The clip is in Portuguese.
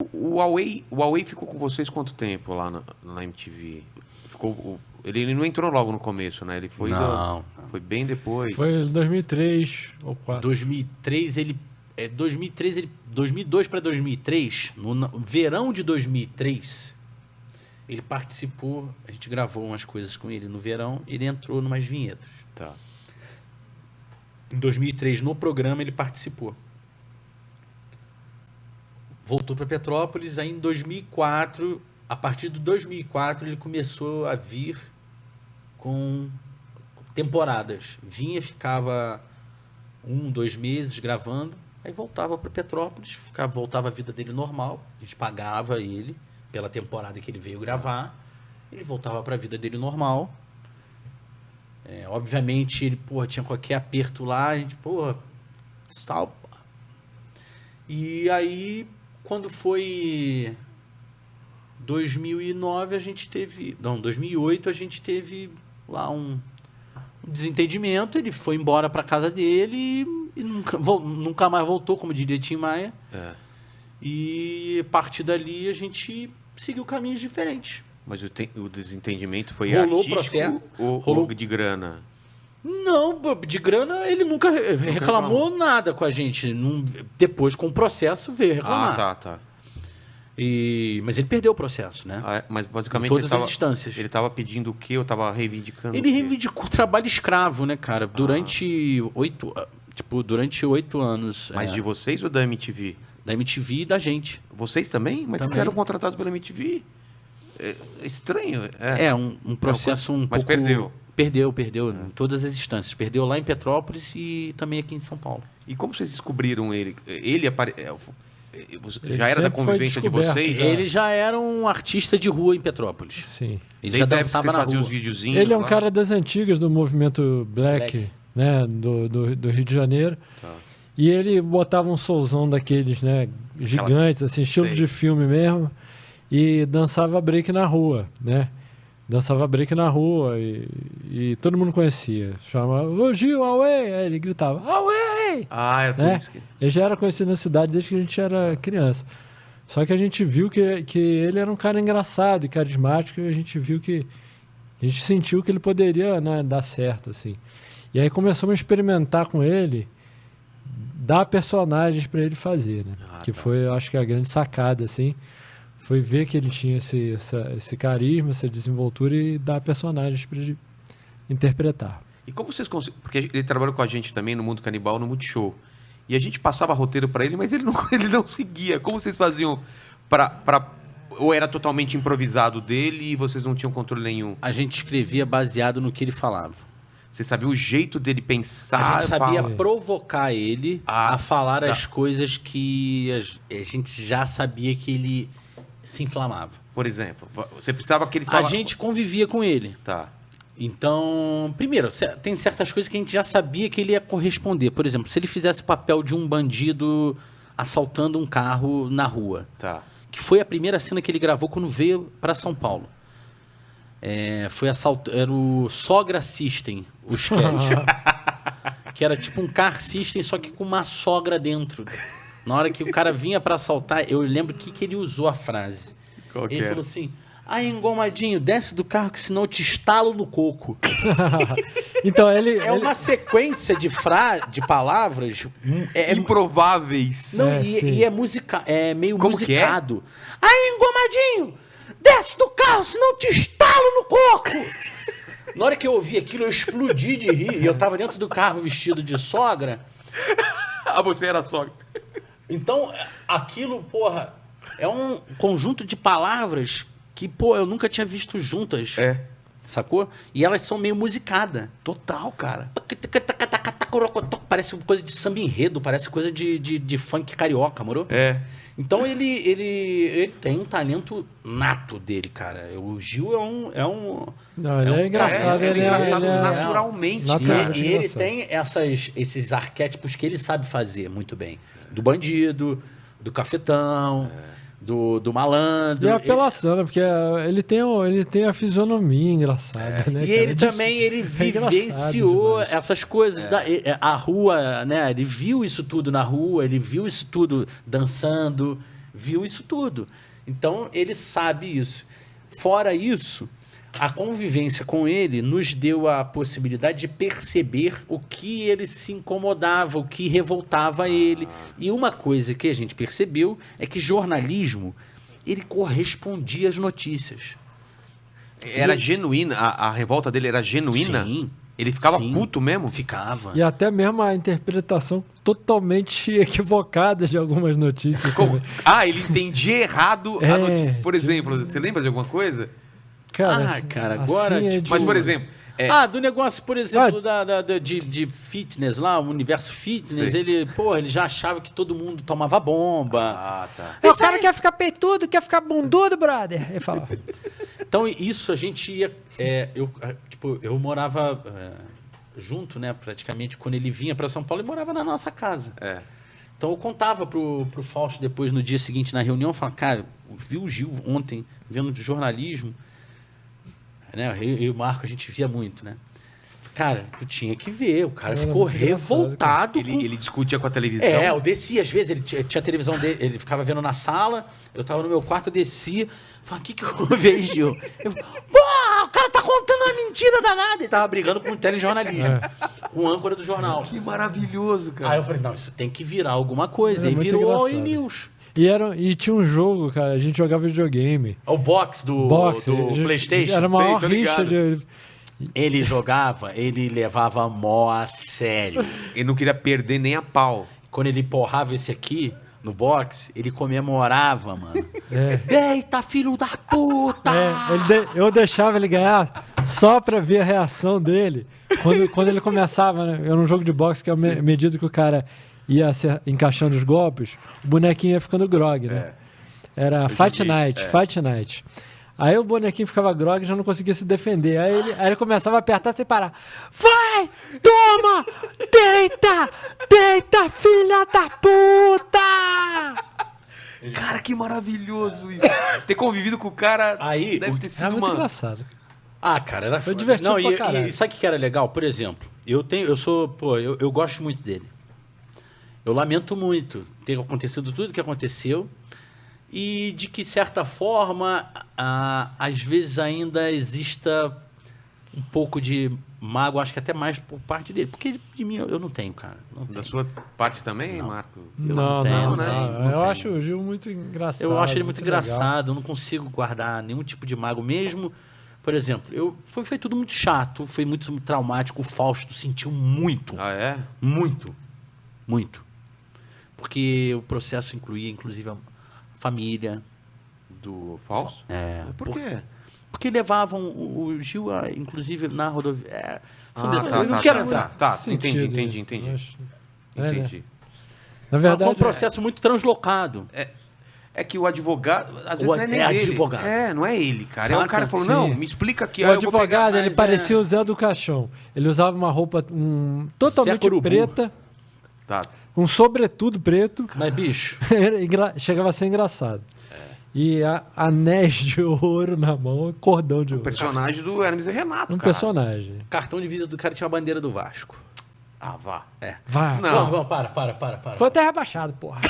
O Huawei ficou com vocês quanto tempo lá na MTV? Ele não entrou logo no começo, né? Ele foi, Não. foi bem depois. Foi em 2003 ou 2004. 2002 para 2003, no verão de 2003, ele participou, a gente gravou umas coisas com ele no verão, ele entrou numas vinhetas. Tá. Em 2003, no programa, ele participou. Voltou para Petrópolis, aí em 2004, a partir de 2004, ele começou a vir com temporadas. Vinha, ficava 2 meses gravando, aí voltava para Petrópolis, voltava a vida dele normal, a gente pagava ele pela temporada que ele veio gravar, ele voltava para a vida dele normal. Obviamente, ele, tinha qualquer aperto lá, a gente, tal. E aí, quando foi 2009, a gente teve... Não, 2008, a gente teve lá um desentendimento, ele foi embora para casa dele e nunca mais voltou, como diria Tim Maia. E a partir dali, a gente seguiu caminhos diferentes. Mas o desentendimento foi Rolou artístico processo, ou de grana? Não, de grana ele nunca reclamou nada com a gente. Depois, com o processo, veio reclamar. Tá. Mas ele perdeu o processo, né? Mas basicamente em todas as instâncias. Ele estava pedindo o quê? Eu estava reivindicando Ele reivindicou o trabalho escravo, né, cara? Durante 8 anos. Mas de vocês ou da MTV? Da MTV e da gente. Vocês também? Mas vocês eram contratados pela MTV? É estranho. Um processo um pouco... Mas perdeu. Perdeu em todas as instâncias. Perdeu lá em Petrópolis e também aqui em São Paulo. E como vocês descobriram ele? Já era da convivência de vocês? Ele já era um artista de rua em Petrópolis. Sim. Ele já dançava na rua. Os videozinhos ele é um lá? cara das antigas do movimento Black. Né, do Rio de Janeiro. Tá. E ele botava um soulzão daqueles, né, gigantes, assim, estilo de filme mesmo, e dançava break na rua, né? Dançava break na rua e todo mundo conhecia. Chamava, ô Gil, Huawei! Aí ele gritava, Huawei! Era por isso que... Ele já era conhecido na cidade desde que a gente era criança. Só que a gente viu que ele era um cara engraçado e carismático, e a gente sentiu que ele poderia, né, dar certo, assim. E aí começamos a experimentar com ele, dar personagens para ele fazer, né? Que foi, eu acho que a grande sacada, assim, foi ver que ele tinha esse carisma, essa desenvoltura e dar personagens para ele interpretar. E como vocês conseguiram... Porque ele trabalhou com a gente também no Mundo Canibal, no Multishow. E a gente passava roteiro para ele, mas ele não seguia. Como vocês faziam ou era totalmente improvisado dele e vocês não tinham controle nenhum? A gente escrevia baseado no que ele falava. Você sabia o jeito dele pensar? A gente sabia provocar ele a falar as coisas que a gente já sabia que ele se inflamava. Por exemplo, você precisava que ele A gente convivia com ele. Tá. Então, primeiro, tem certas coisas que a gente já sabia que ele ia corresponder. Por exemplo, se ele fizesse o papel de um bandido assaltando um carro na rua. Tá. Que foi a primeira cena que ele gravou quando veio para São Paulo. Era o Sogra System, o sketch. Que era tipo um car system, só que com uma sogra dentro. Na hora que o cara vinha para assaltar, eu lembro que ele usou a frase. Ele falou assim, engomadinho, desce do carro que senão eu te estalo no coco. Então uma sequência de palavras improváveis. Não, é meio como musicado. Engomadinho, desce do carro, senão eu te estalo no coco. Na hora que eu ouvi aquilo, eu explodi de rir. E eu tava dentro do carro vestido de sogra. Você era sogra. Então, aquilo, é um conjunto de palavras que, eu nunca tinha visto juntas. Sacou? E elas são meio musicadas. Total, cara. Parece coisa de samba enredo, parece coisa de funk carioca, moro? Então ele tem um talento nato dele, cara. O Gil Ele é engraçado. Ele é engraçado naturalmente. E ele tem esses arquétipos que ele sabe fazer muito bem. Do bandido, do cafetão, do malandro. E a apelação, né? Porque ele tem a fisionomia engraçada, né? E ele também vivenciou essas coisas. A rua, né? Ele viu isso tudo na rua, ele viu isso tudo dançando, viu isso tudo. Então, ele sabe isso. Fora isso, a convivência com ele nos deu a possibilidade de perceber o que ele se incomodava, o que revoltava ele. E uma coisa que a gente percebeu é que jornalismo, ele correspondia às notícias. Era genuína, a revolta dele era genuína? Sim. Ele ficava Sim. puto mesmo? Ficava. E até mesmo a interpretação totalmente equivocada de algumas notícias. Como? também. Ah, ele entendia errado a É, notícia. Por exemplo, você lembra de alguma coisa? Cara, cara, agora, tipo, Mas, por exemplo... do negócio, por exemplo, de fitness lá, o universo fitness, Sei. ele já achava que todo mundo tomava bomba. Ah, tá. O cara quer ficar peitudo, quer ficar bundudo, brother. Ele fala. Então, isso a gente ia... eu morava junto, né, praticamente, quando ele vinha para São Paulo, ele morava na nossa casa. É. Então, eu contava pro Fausto depois, no dia seguinte, na reunião, eu falava, cara, eu vi o Gil ontem, vendo jornalismo, né, eu e o Marco, a gente via muito, né? Cara, tu tinha que ver, o cara Era ficou muito engraçado, revoltado. Ele discutia com a televisão. Eu descia, às vezes, ele tinha a televisão dele, ele ficava vendo na sala, eu tava no meu quarto, eu descia, falava, o que houve aí, Gil? Eu, pô, o cara tá contando uma mentira danada. Ele tava brigando com o telejornalismo, com o âncora do jornal. Que maravilhoso, cara. Aí eu falei, não, isso tem que virar alguma coisa. É E muito virou o engraçado. E-News. E tinha um jogo, cara, a gente jogava videogame. O box do PlayStation. Era uma maior tô rixa ligado. de... Ele jogava, ele levava mó a sério. Ele não queria perder nem a pau. Quando ele porrava esse aqui no box, ele comemorava, mano. É. Eita, filho da puta! Eu deixava ele ganhar só pra ver a reação dele. Quando ele começava, né? Era um jogo de boxe que, à medida que o cara ia encaixando os golpes, o bonequinho ia ficando grog, né? Era Fight Night. Aí o bonequinho ficava grog e já não conseguia se defender. Aí ele começava a apertar sem parar. Vai! Toma! Deita, filha da puta! Cara, que maravilhoso isso. Ter convivido com o cara Aí, deve ter É sido, muito mano. engraçado. Ah, cara, era Foi divertido pra caralho. E sabe o que era legal? Por exemplo, eu gosto muito dele. Eu lamento muito ter acontecido tudo que aconteceu e de que, certa forma, às vezes ainda exista um pouco de mágoa, acho que até mais por parte dele. Porque de mim eu não tenho, cara. Não Da tenho. sua parte também, Marco? Não, tenho, não. não Eu tenho. acho o Gil muito engraçado. Eu acho ele muito legal. engraçado, eu não consigo guardar nenhum tipo de mágoa. Mesmo, por exemplo, foi tudo muito chato, foi muito traumático. O Fausto sentiu muito, Ah, é? muito. Porque o processo incluía, inclusive, a família. Do falso? Por quê? Porque levavam o Gil, inclusive, na rodovia. São detalhes, eu não tá, quero tá, entrar. Tá, Sentido, entendi. eu acho. Né? Entendi. Na Foi verdade, um processo muito translocado. É que o advogado, às vezes O não é nem é dele. advogado. Não é ele, cara. É o Saca? cara que falou, Sim. não, me explica aqui. o aí eu vou pegar. advogado, ele mas parecia o Zé do Caixão. Ele usava uma roupa totalmente Zé Curubu. preta, Tá. um sobretudo preto. Mas, bicho, Chegava a ser engraçado. E anéis de ouro na mão, cordão de ouro. Personagem do Hermes e Renato, Um cara. personagem. cartão de visita do cara tinha a bandeira do Vasco. Ah, vá. Vai. Não. Vamos, para. Foi até rebaixado, porra.